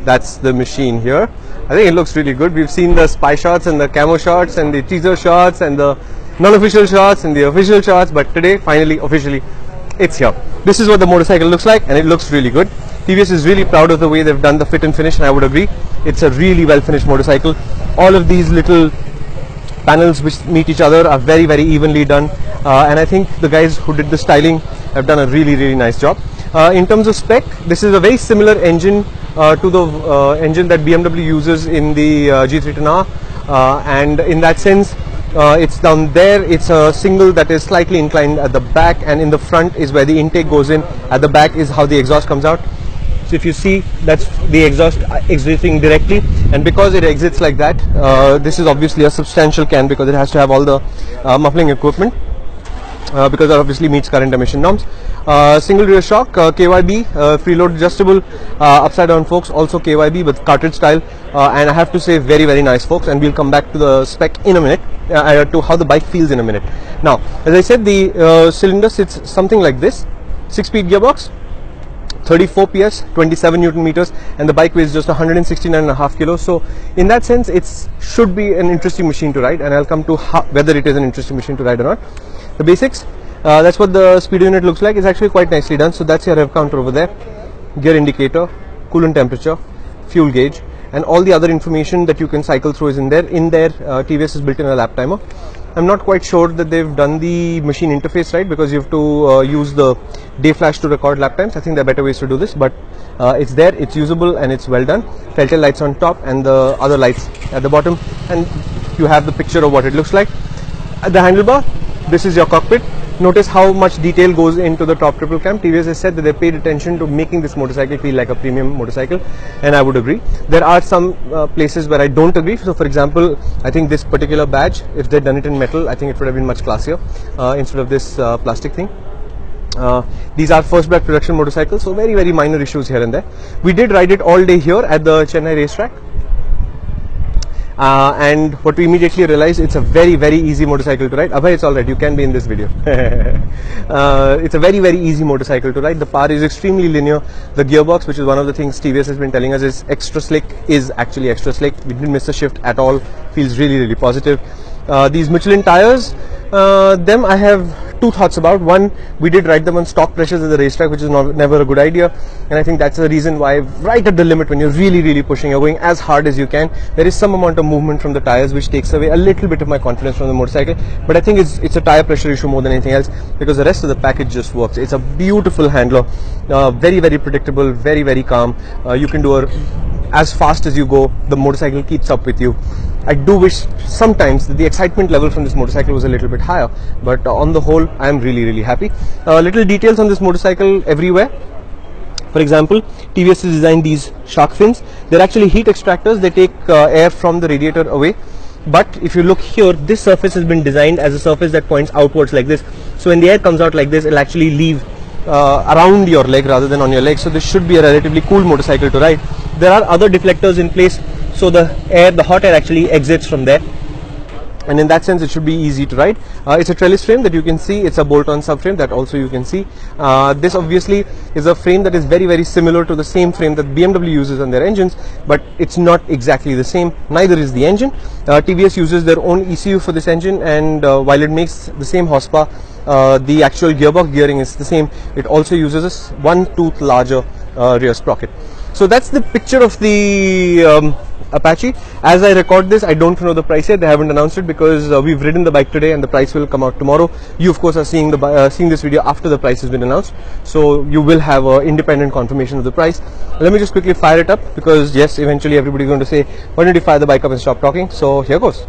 that's the machine here. I think it looks really good. We've seen the spy shots and the camo shots and the teaser shots and the non-official shots and the official shots, but today finally officially it's here. This is what the motorcycle looks like, and it looks really good. TVS is really proud of the way they've done the fit and finish, and I would agree it's a really well finished motorcycle. All of these little panels which meet each other are very, very evenly done, and I think the guys who did the styling have done a really, really nice job. In terms of spec, this is a very similar engine to the engine that BMW uses in the G310R, and in that sense it's down there. It's a single that is slightly inclined at the back, and in the front is where the intake goes in. At the back is how the exhaust comes out. So if you see, that's the exhaust exiting directly, and because it exits like that, this is obviously a substantial can because it has to have all the muffling equipment, because it obviously meets current emission norms. Single rear shock, KYB, freeload adjustable, upside down forks, also KYB with cartridge style, and I have to say very, very nice forks, and we'll come back to the spec in a minute, to how the bike feels in a minute. Now, as I said, the cylinder sits something like this: 6-speed gearbox, 34 PS, 27 Newton meters, and the bike weighs just 169.5 kilos. So in that sense, it should be an interesting machine to ride, and I'll come to whether it is an interesting machine to ride or not. The basics, that's what the speed unit looks like. It's actually quite nicely done. So that's your rev counter over there, gear indicator, coolant temperature, fuel gauge, and all the other information that you can cycle through is in there. TVS has built in a lap timer. I'm not quite sure that they've done the machine interface right, because you have to use the day flash to record lap times. I think there are better ways to do this, but it's there, it's usable, and it's well done. Telltale lights on top and the other lights at the bottom, and you have the picture of what it looks like. At the handlebar, this is your cockpit. Notice how much detail goes into the top triple cam. TVS has said that they paid attention to making this motorcycle feel like a premium motorcycle, and I would agree. There are some places where I don't agree. So for example, I think this particular badge, if they'd done it in metal, I think it would have been much classier instead of this plastic thing. These are first batch production motorcycles, so very, very minor issues here and there. We did ride it all day here at the Chennai racetrack. And what we immediately realized, it's a very, very easy motorcycle to ride. Abhay, it's alright, you can be in this video. It's a very, very easy motorcycle to ride. The power is extremely linear. The gearbox, which is one of the things TVS has been telling us is extra slick, is actually extra slick. We didn't miss a shift at all. Feels really, really positive. These Michelin tires, them I have two thoughts about. One, we did ride them on stock pressures at the racetrack, which is never a good idea, and I think that's the reason why right at the limit, when you're really, really pushing, you're going as hard as you can, there is some amount of movement from the tires which takes away a little bit of my confidence from the motorcycle. But I think it's a tire pressure issue more than anything else, because the rest of the package just works. It's a beautiful handler, very, very predictable, very, very calm. You can do as fast as you go, the motorcycle keeps up with you. I do wish sometimes that the excitement level from this motorcycle was a little bit higher, but on the whole, I am really, really happy. Little details on this motorcycle everywhere. For example, TVS has designed these shark fins. They're actually heat extractors. They take air from the radiator away. But if you look here, this surface has been designed as a surface that points outwards like this. So when the air comes out like this, it'll actually leave around your leg rather than on your leg. So this should be a relatively cool motorcycle to ride. There are other deflectors in place, so the hot air actually exits from there, and in that sense it should be easy to ride. It's a trellis frame that you can see. It's a bolt-on subframe that also you can see. This obviously is a frame that is very, very similar to the same frame that BMW uses on their engines, but it's not exactly the same. Neither is the engine. TVS uses their own ECU for this engine, and while it makes the same horsepower, the actual gearbox gearing is the same. It also uses a 1 tooth larger rear sprocket. So that's the picture of the Apache. As I record this, I don't know the price yet. They haven't announced it because we've ridden the bike today and the price will come out tomorrow. You of course are seeing this video after the price has been announced, so you will have independent confirmation of the price. Let me just quickly fire it up, because yes, eventually everybody's going to say, why don't you fire the bike up and stop talking? So here goes.